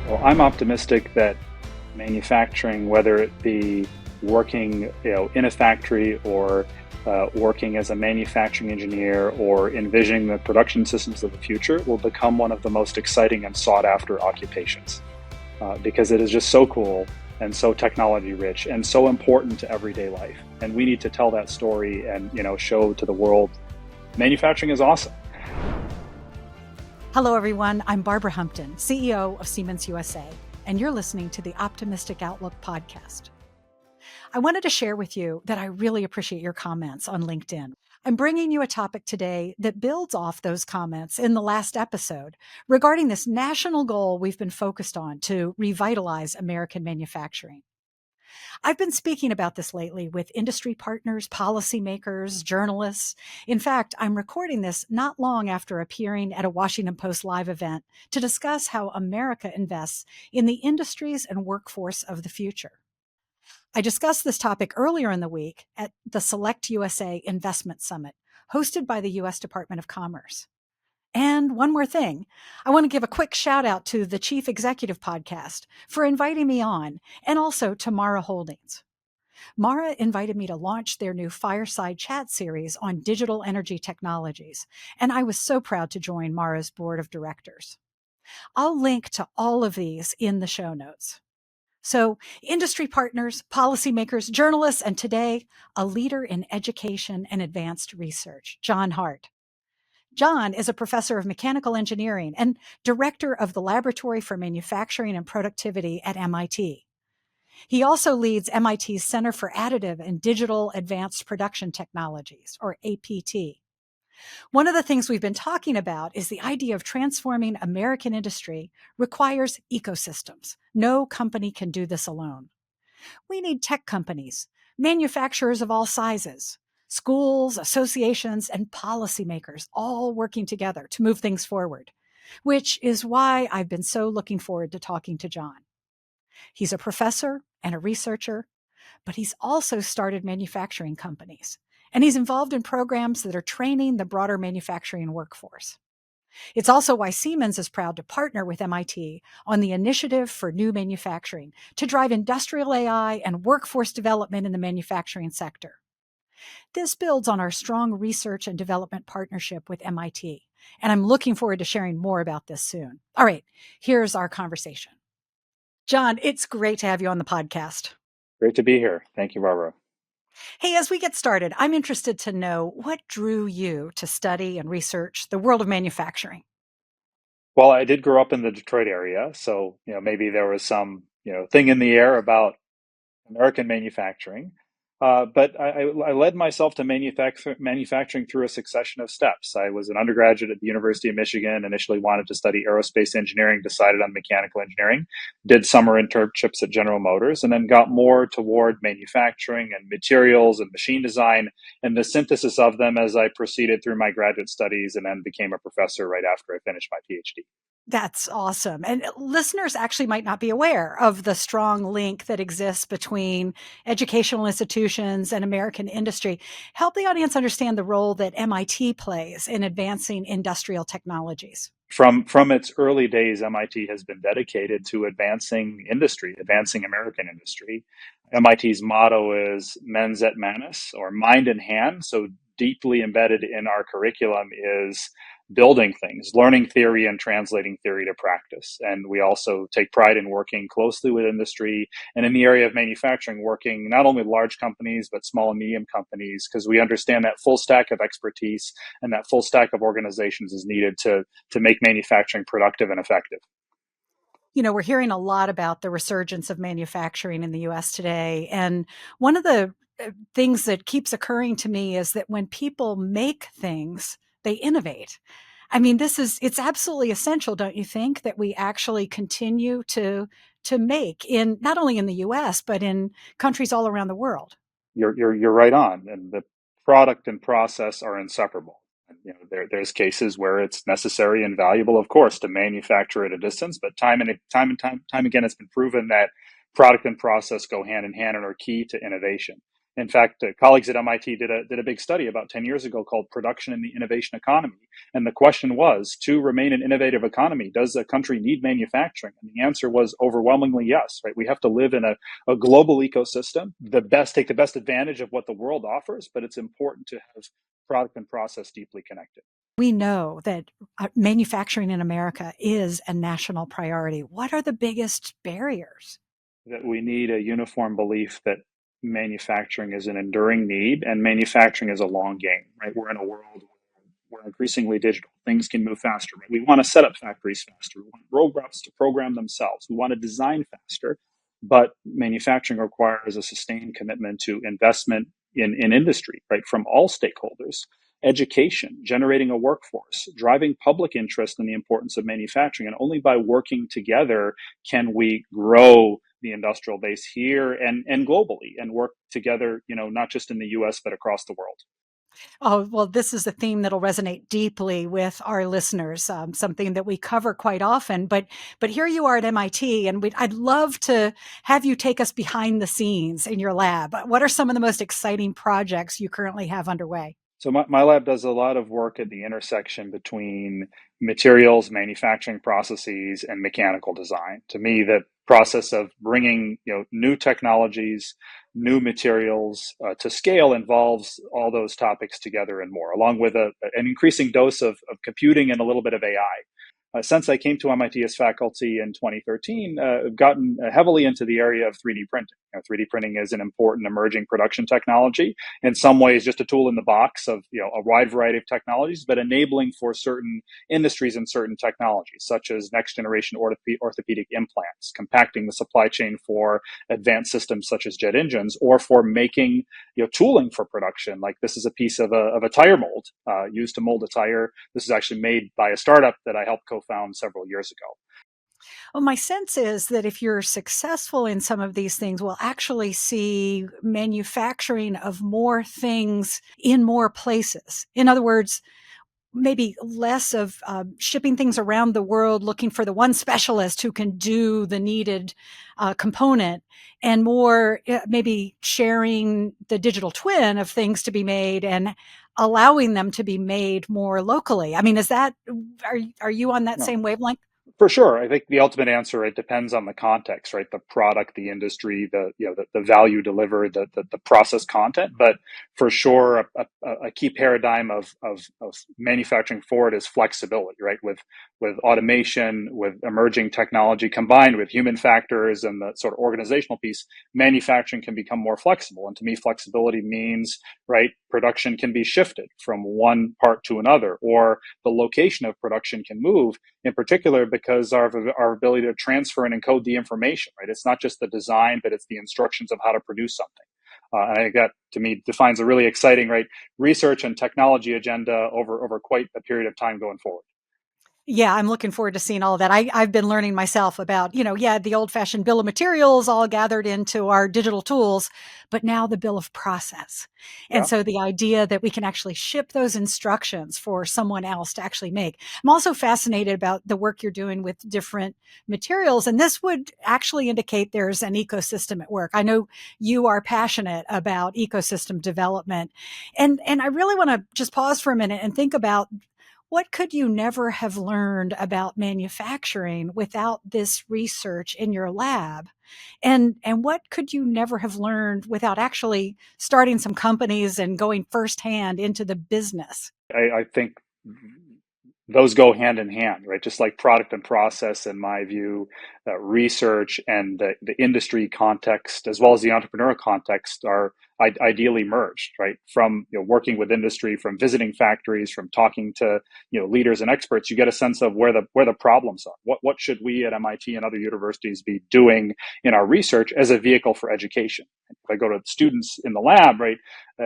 Well, I'm optimistic that manufacturing, whether it be working, in a factory or working as a manufacturing engineer or envisioning the production systems of the future, will become one of the most exciting and sought after occupations because it is just so cool and so technology rich and so important to everyday life. And we need to tell that story and show to the world manufacturing is awesome. Hello, everyone. I'm Barbara Humpton, CEO of Siemens USA, and you're listening to the Optimistic Outlook podcast. I wanted to share with you that I really appreciate your comments on LinkedIn. I'm bringing you a topic today that builds off those comments in the last episode regarding this national goal we've been focused on to revitalize American manufacturing. I've been speaking about this lately with industry partners, policymakers, journalists. In fact, I'm recording this not long after appearing at a Washington Post Live event to discuss how America invests in the industries and workforce of the future. I discussed this topic earlier in the week at the Select USA Investment Summit, hosted by the U.S. Department of Commerce. And one more thing, I want to give a quick shout out to the Chief Executive Podcast for inviting me on, and also to Mara Holdings. Mara invited me to launch their new Fireside Chat series on digital energy technologies, and I was so proud to join Mara's board of directors. I'll link to all of these in the show notes. So, industry partners, policymakers, journalists, and today, a leader in education and advanced research, John Hart. John is a professor of mechanical engineering and director of the Laboratory for Manufacturing and Productivity at MIT. He also leads MIT's Center for Additive and Digital Advanced Production Technologies, or APT. One of the things we've been talking about is the idea of transforming American industry requires ecosystems. No company can do this alone. We need tech companies, manufacturers of all sizes, schools, associations, and policymakers all working together to move things forward, which is why I've been so looking forward to talking to John. He's a professor and a researcher, but he's also started manufacturing companies, and he's involved in programs that are training the broader manufacturing workforce. It's also why Siemens is proud to partner with MIT on the Initiative for New Manufacturing to drive industrial AI and workforce development in the manufacturing sector. This builds on our strong research and development partnership with MIT, and I'm looking forward to sharing more about this soon. All right, here's our conversation. John, it's great to have you on the podcast. Great to be here. Thank you, Barbara. Hey, as we get started, I'm interested to know what drew you to study and research the world of manufacturing. Well, I did grow up in the Detroit area, so maybe there was some thing in the air about American manufacturing. But I led myself to manufacturing through a succession of steps. I was an undergraduate at the University of Michigan, initially wanted to study aerospace engineering, decided on mechanical engineering, did summer internships at General Motors, and then got more toward manufacturing and materials and machine design and the synthesis of them as I proceeded through my graduate studies and then became a professor right after I finished my PhD. That's awesome. And listeners actually might not be aware of the strong link that exists between educational institutions and American industry. Help the audience understand the role that MIT plays in advancing industrial technologies. From its early days, MIT has been dedicated to advancing industry, advancing American industry. MIT's motto is mens et manus, or mind and hand. So deeply embedded in our curriculum is building things, learning theory and translating theory to practice. And we also take pride in working closely with industry and in the area of manufacturing, working not only with large companies, but small and medium companies, because we understand that full stack of expertise and that full stack of organizations is needed to make manufacturing productive and effective. You know, we're hearing a lot about the resurgence of manufacturing in the US today. And one of the things that keeps occurring to me is that when people make things, they innovate. I mean, it's absolutely essential, don't you think, that we actually continue to make in not only in the US, but in countries all around the world. You're right on. And the product and process are inseparable. There's cases where it's necessary and valuable, of course, to manufacture at a distance, but time again, it's been proven that product and process go hand in hand and are key to innovation. In fact, colleagues at MIT did a big study about 10 years ago called Production in the Innovation Economy. And the question was, to remain an innovative economy, does a country need manufacturing? And the answer was overwhelmingly yes, right? We have to live in a global ecosystem, take the best advantage of what the world offers, but it's important to have product and process deeply connected. We know that manufacturing in America is a national priority. What are the biggest barriers? That we need a uniform belief that manufacturing is an enduring need and manufacturing is a long game, right? We're in a world where we're increasingly digital. Things can move faster, right? We want to set up factories faster. We want robots to program themselves. We want to design faster, but manufacturing requires a sustained commitment to investment in industry, right? From all stakeholders, education, generating a workforce, driving public interest in the importance of manufacturing. And only by working together can we grow the industrial base here and globally and work together, not just in the US, but across the world. Oh, well, this is a theme that'll resonate deeply with our listeners, something that we cover quite often. But here you are at MIT, and I'd love to have you take us behind the scenes in your lab. What are some of the most exciting projects you currently have underway? So my lab does a lot of work at the intersection between materials, manufacturing processes, and mechanical design. To me, the process of bringing new technologies, new materials to scale involves all those topics together and more, along with an increasing dose of computing and a little bit of AI. Since I came to MIT as faculty in 2013, I've gotten heavily into the area of 3D printing. 3D printing is an important emerging production technology. In some ways, just a tool in the box of a wide variety of technologies, but enabling for certain industries and certain technologies, such as next generation orthopedic implants, compacting the supply chain for advanced systems such as jet engines, or for making tooling for production. Like this is a piece of a tire mold used to mold a tire. This is actually made by a startup that I helped co-found several years ago. Well, my sense is that if you're successful in some of these things, we'll actually see manufacturing of more things in more places. In other words, maybe less of shipping things around the world looking for the one specialist who can do the needed component, and more maybe sharing the digital twin of things to be made and allowing them to be made more locally. I mean, are you on that No. same wavelength? For sure, I think the ultimate answer, it depends on the context, right? The product, the industry, the value delivered, the process content. But for sure, a key paradigm of manufacturing forward is flexibility, right? With automation, with emerging technology combined with human factors and the sort of organizational piece, manufacturing can become more flexible. And to me, flexibility means, right, production can be shifted from one part to another, or the location of production can move. In particular, because our ability to transfer and encode the information, right? It's not just the design, but it's the instructions of how to produce something. And I think that, to me, defines a really exciting, right, research and technology agenda over quite a period of time going forward. Yeah, I'm looking forward to seeing all of that. I've been learning myself about, the old fashioned bill of materials all gathered into our digital tools, but now the bill of process. And Yeah. so the idea that we can actually ship those instructions for someone else to actually make. I'm also fascinated about the work you're doing with different materials. And this would actually indicate there's an ecosystem at work. I know you are passionate about ecosystem development. And I really want to just pause for a minute and think about, what could you never have learned about manufacturing without this research in your lab? And what could you never have learned without actually starting some companies and going firsthand into the business? I think those go hand in hand, right? Just like product and process, in my view, research and the industry context, as well as the entrepreneurial context, are ideally merged, right? From working with industry, from visiting factories, from talking to leaders and experts, you get a sense of where the problems are. What should we at MIT and other universities be doing in our research as a vehicle for education? If I go to students in the lab, right,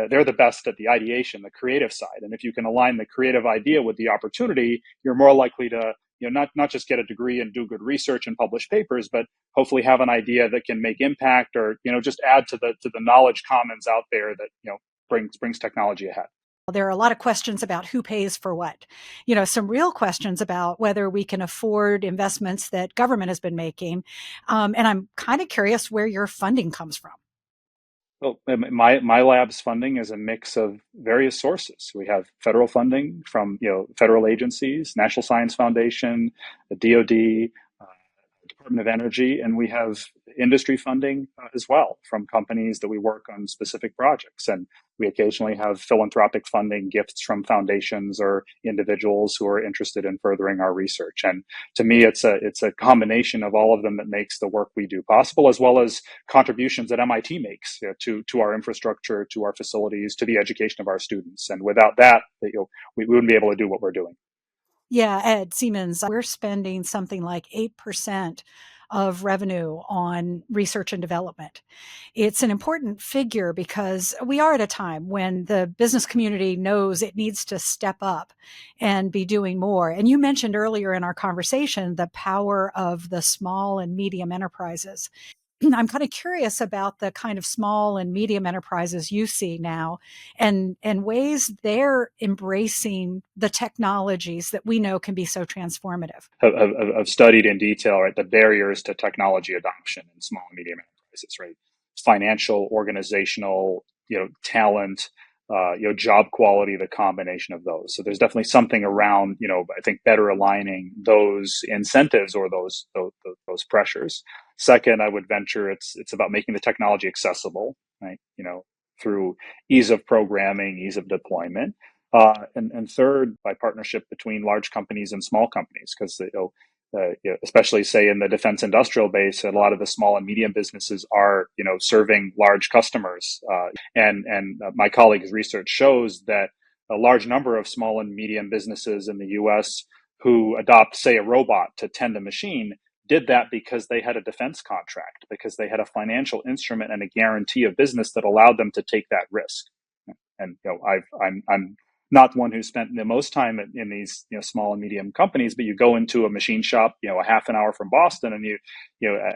they're the best at the ideation, the creative side, and if you can align the creative idea with the opportunity, you're more likely to not just get a degree and do good research and publish papers, but hopefully have an idea that can make impact, or just add to the knowledge commons out there that brings technology ahead. There are a lot of questions about who pays for what. Some real questions about whether we can afford investments that government has been making. And I'm kind of curious where your funding comes from. Well, my lab's funding is a mix of various sources. We have federal funding from federal agencies, National Science Foundation, the DoD, Department of Energy, and we have industry funding as well from companies that we work on specific projects. And we occasionally have philanthropic funding, gifts from foundations or individuals who are interested in furthering our research. And to me, it's a combination of all of them that makes the work we do possible, as well as contributions that MIT makes to our infrastructure, to our facilities, to the education of our students. And without that, we wouldn't be able to do what we're doing. Yeah, at Siemens, we're spending something like 8% of revenue on research and development. It's an important figure because we are at a time when the business community knows it needs to step up and be doing more. And you mentioned earlier in our conversation the power of the small and medium enterprises. I'm kind of curious about the kind of small and medium enterprises you see now and ways they're embracing the technologies that we know can be so transformative. Have studied in detail, right, the barriers to technology adoption in small and medium enterprises, right? Financial, organizational, talent, job quality, the combination of those. So there's definitely something around, I think better aligning those incentives or those pressures. Second, I would venture it's about making the technology accessible, right? Through ease of programming, ease of deployment. And third, by partnership between large companies and small companies, because especially say in the defense industrial base, a lot of the small and medium businesses are serving large customers. And my colleague's research shows that a large number of small and medium businesses in the U.S. who adopt, say, a robot to tend a machine did that because they had a defense contract, because they had a financial instrument and a guarantee of business that allowed them to take that risk. And I'm not one who spent the most time in these small and medium companies, but you go into a machine shop a half an hour from Boston, and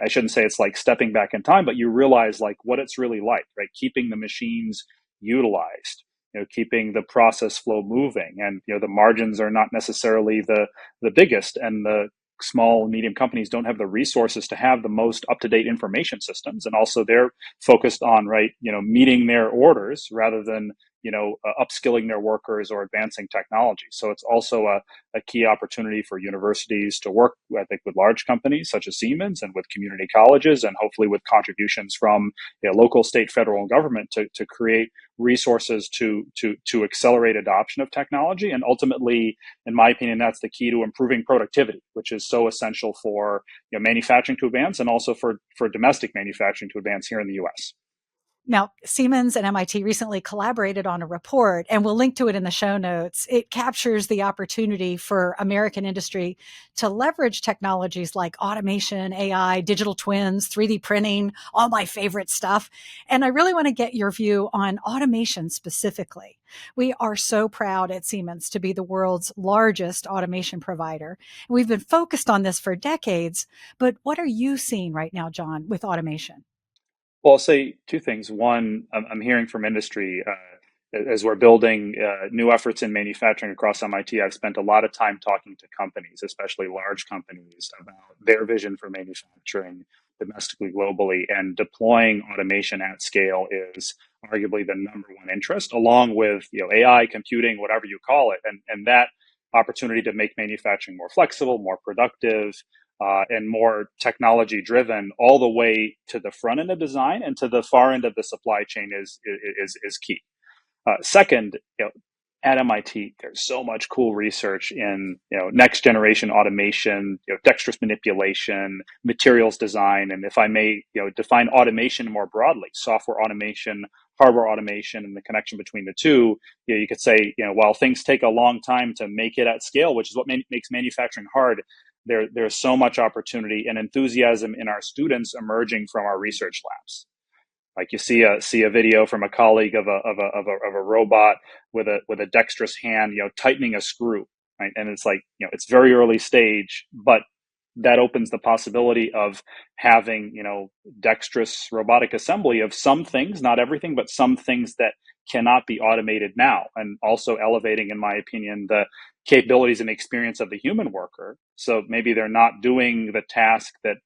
I shouldn't say it's like stepping back in time, but you realize like what it's really like, right? Keeping the machines utilized, keeping the process flow moving, and the margins are not necessarily the biggest, and the small and medium companies don't have the resources to have the most up-to-date information systems, and also they're focused on meeting their orders rather than upskilling their workers or advancing technology. So it's also a key opportunity for universities to work, I think, with large companies such as Siemens and with community colleges, and hopefully with contributions from local, state, federal, and government to create resources to accelerate adoption of technology. And ultimately, in my opinion, that's the key to improving productivity, which is so essential for manufacturing to advance, and also for domestic manufacturing to advance here in the U.S. Now, Siemens and MIT recently collaborated on a report, and we'll link to it in the show notes. It captures the opportunity for American industry to leverage technologies like automation, AI, digital twins, 3D printing, all my favorite stuff. And I really want to get your view on automation specifically. We are so proud at Siemens to be the world's largest automation provider. We've been focused on this for decades, but what are you seeing right now, John, with automation? Well, I'll say two things. One, I'm hearing from industry as we're building new efforts in manufacturing across MIT. I've spent a lot of time talking to companies, especially large companies, about their vision for manufacturing domestically, globally, and deploying automation at scale is arguably the number one interest, along with AI, computing, whatever you call it, and that opportunity to make manufacturing more flexible, more productive, and more technology driven, all the way to the front end of design and to the far end of the supply chain is key. Second, at MIT, there's so much cool research in next generation automation, dexterous manipulation, materials design, and if I may, define automation more broadly, software automation, hardware automation, and the connection between the two. You could say, while things take a long time to make it at scale, which is what makes manufacturing hard, there's so much opportunity and enthusiasm in our students emerging from our research labs. Like you see a video from a colleague of a robot with a dexterous hand, tightening a screw, right? And it's like, it's very early stage, but that opens the possibility of having, dexterous robotic assembly of some things, not everything, but some things that cannot be automated now, and also elevating, in my opinion, the capabilities and experience of the human worker. So maybe they're not doing the task that,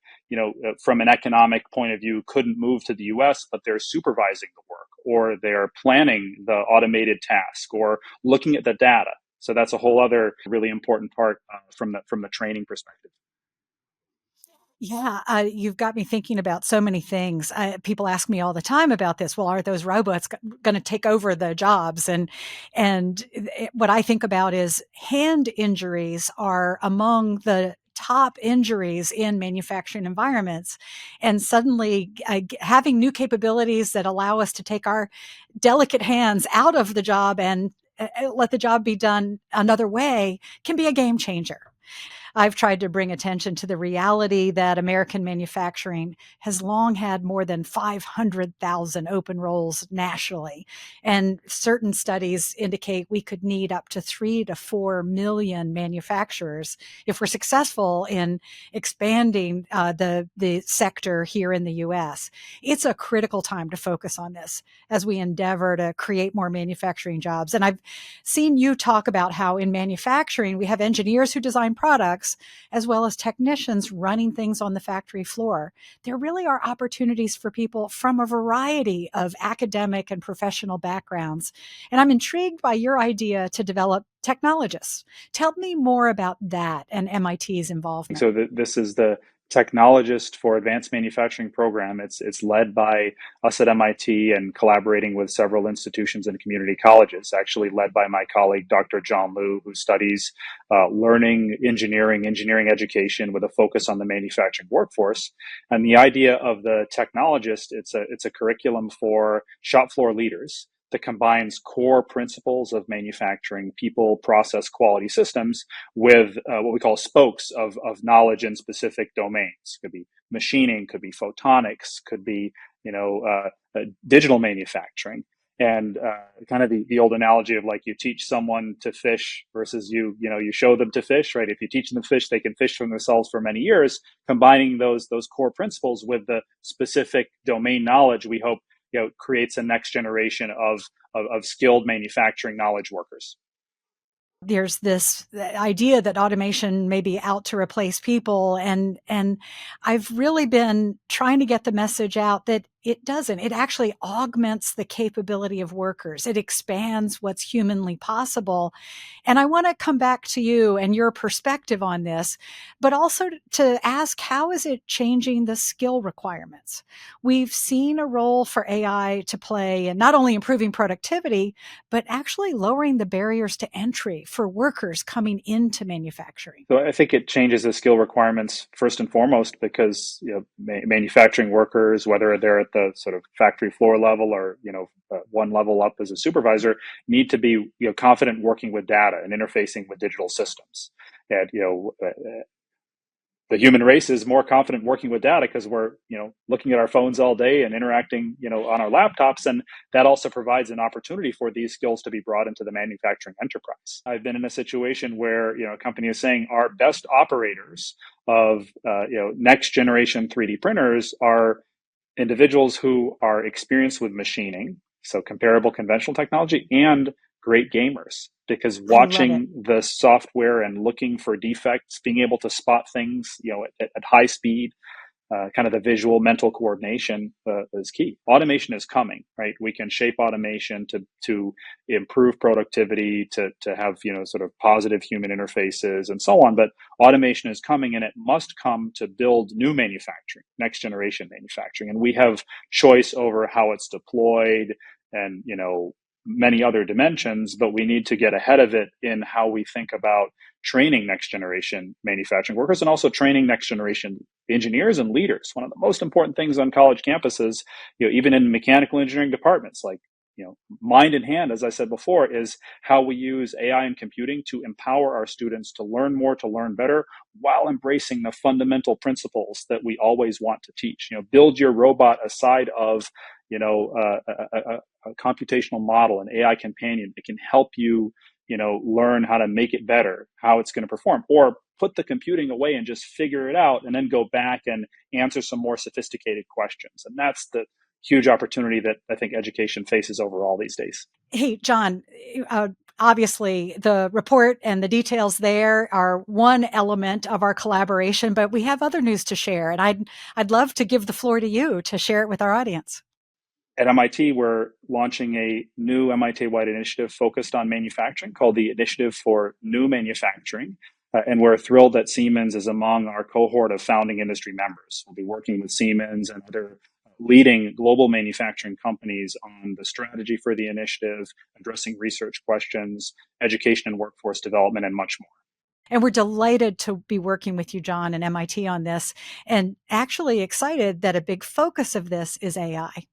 from an economic point of view, couldn't move to the US, but they're supervising the work, or they're planning the automated task, or looking at the data. So that's a whole other really important part from the training perspective. Yeah, you've got me thinking about so many things. People ask me all the time about this. Well, are those robots going to take over the jobs? And what I think about is hand injuries are among the top injuries in manufacturing environments, and suddenly having new capabilities that allow us to take our delicate hands out of the job and let the job be done another way can be a game changer. I've tried to bring attention to the reality that American manufacturing has long had more than 500,000 open roles nationally. And certain studies indicate we could need up to 3 to 4 million manufacturers if we're successful in expanding the sector here in the US. It's a critical time to focus on this as we endeavor to create more manufacturing jobs. And I've seen you talk about how in manufacturing, we have engineers who design products as well as technicians running things on the factory floor. There really are opportunities for people from a variety of academic and professional backgrounds. And I'm intrigued by your idea to develop technologists. Tell me more about that and MIT's involvement. So this is the Technologist for Advanced Manufacturing program. It's led by us at MIT and collaborating with several institutions and community colleges, actually led by my colleague, Dr. John Liu, who studies learning engineering education with a focus on the manufacturing workforce. And the idea of the Technologist, it's a curriculum for shop floor leaders that combines core principles of manufacturing, people, process, quality systems with what we call spokes of knowledge in specific domains. Could be machining, could be photonics, could be, digital manufacturing. And kind of the old analogy of, like, you teach someone to fish versus you show them to fish, right? If you teach them to fish, they can fish for themselves for many years. Combining those core principles with the specific domain knowledge, we hope, creates a next generation of skilled manufacturing knowledge workers. There's this idea that automation may be out to replace people. And I've really been trying to get the message out that it doesn't. It actually augments the capability of workers. It expands what's humanly possible. And I want to come back to you and your perspective on this, but also to ask, how is it changing the skill requirements? We've seen a role for AI to play in not only improving productivity, but actually lowering the barriers to entry for workers coming into manufacturing. So I think it changes the skill requirements first and foremost because, manufacturing workers, whether they're at the sort of factory floor level or, one level up as a supervisor, need to be, confident working with data and interfacing with digital systems. And, the human race is more confident working with data because we're, looking at our phones all day and interacting, on our laptops. And that also provides an opportunity for these skills to be brought into the manufacturing enterprise. I've been in a situation where, a company is saying our best operators of, next generation 3D printers are individuals who are experienced with machining, so comparable conventional technology, and great gamers, because I love it. watching the software and looking for defects, being able to spot things, at high speed, kind of the visual mental coordination is key. Automation is coming, right? We can shape automation to improve productivity, to have, sort of positive human interfaces and so on. But automation is coming, and it must come to build new manufacturing, next generation manufacturing. And we have choice over how it's deployed and, many other dimensions, but we need to get ahead of it in how we think about training next generation manufacturing workers and also training next generation engineers and leaders. One of the most important things on college campuses, even in mechanical engineering departments, like, mind in hand, as I said before, is how we use AI and computing to empower our students to learn more, to learn better, while embracing the fundamental principles that we always want to teach. Build your robot aside of, a computational model, an AI companion. It can help you, learn how to make it better, how it's going to perform, or put the computing away and just figure it out, and then go back and answer some more sophisticated questions. And that's the huge opportunity that I think education faces overall these days. Hey, John, uh, obviously the report and the details there are one element of our collaboration, but we have other news to share. And I'd love to give the floor to you to share it with our audience. At MIT, we're launching a new MIT-wide initiative focused on manufacturing called the Initiative for New Manufacturing. And we're thrilled that Siemens is among our cohort of founding industry members. We'll be working with Siemens and other leading global manufacturing companies on the strategy for the initiative, addressing research questions, education and workforce development, and much more. And we're delighted to be working with you, John, and MIT on this, and actually excited that a big focus of this is AI.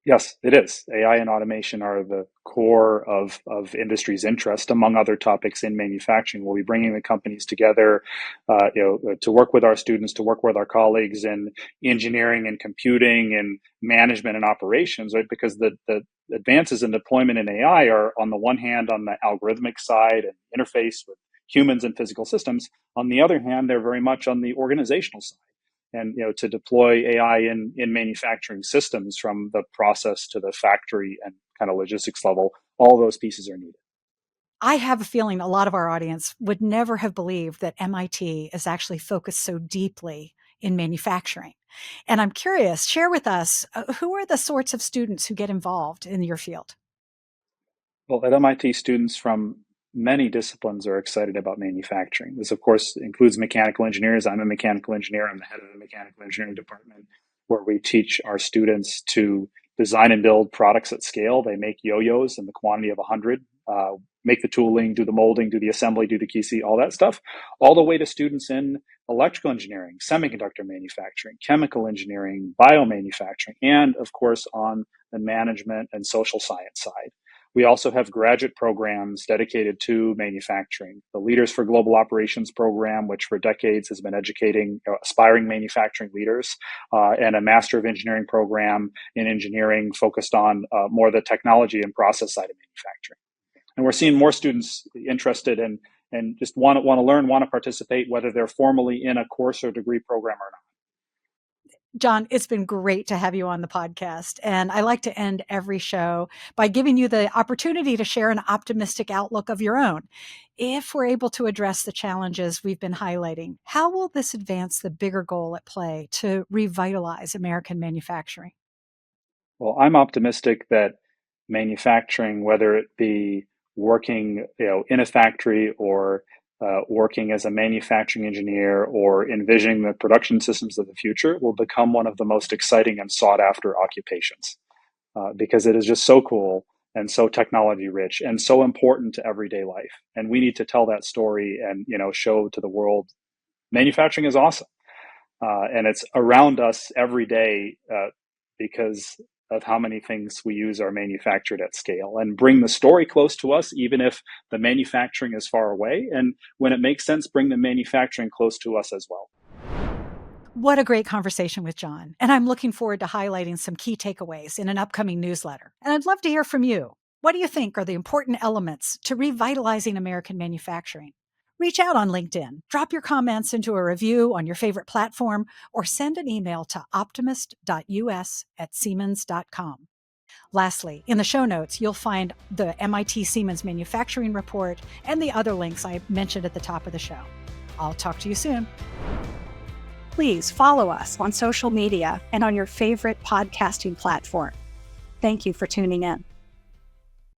Yes, it is. AI and automation are the core of industry's interest, among other topics in manufacturing. We'll be bringing the companies together, to work with our students, to work with our colleagues in engineering and computing and management and operations, right? Because the advances in deployment in AI are, on the one hand, on the algorithmic side and interface with humans and physical systems. On the other hand, they're very much on the organizational side. And to deploy AI in manufacturing systems, from the process to the factory and kind of logistics level, all those pieces are needed. I have a feeling a lot of our audience would never have believed that MIT is actually focused so deeply in manufacturing. And I'm curious, share with us, who are the sorts of students who get involved in your field? Well, at MIT, students from many disciplines are excited about manufacturing. This, of course, includes mechanical engineers. I'm a mechanical engineer. I'm the head of the mechanical engineering department, where we teach our students to design and build products at scale. They make yo-yos in the quantity of 100, make the tooling, do the molding, do the assembly, do the QC, all that stuff, all the way to students in electrical engineering, semiconductor manufacturing, chemical engineering, biomanufacturing, and of course on the management and social science side. We also have graduate programs dedicated to manufacturing. The Leaders for Global Operations program, which for decades has been educating aspiring manufacturing leaders, and a Master of Engineering program in engineering focused on more the technology and process side of manufacturing. And we're seeing more students interested in and just want to learn, want to participate, whether they're formally in a course or degree program or not. John, it's been great to have you on the podcast. And I like to end every show by giving you the opportunity to share an optimistic outlook of your own. If we're able to address the challenges we've been highlighting, how will this advance the bigger goal at play to revitalize American manufacturing? Well, I'm optimistic that manufacturing, whether it be working, in a factory or working as a manufacturing engineer or envisioning the production systems of the future, will become one of the most exciting and sought after occupations, because it is just so cool and so technology rich and so important to everyday life. And we need to tell that story and show to the world manufacturing is awesome, and it's around us every day, because of how many things we use are manufactured at scale, and bring the story close to us, even if the manufacturing is far away. And when it makes sense, bring the manufacturing close to us as well. What a great conversation with John. And I'm looking forward to highlighting some key takeaways in an upcoming newsletter. And I'd love to hear from you. What do you think are the important elements to revitalizing American manufacturing? Reach out on LinkedIn, drop your comments into a review on your favorite platform, or send an email to optimist.us@siemens.com. Lastly, in the show notes, you'll find the MIT Siemens Manufacturing Report and the other links I mentioned at the top of the show. I'll talk to you soon. Please follow us on social media and on your favorite podcasting platform. Thank you for tuning in.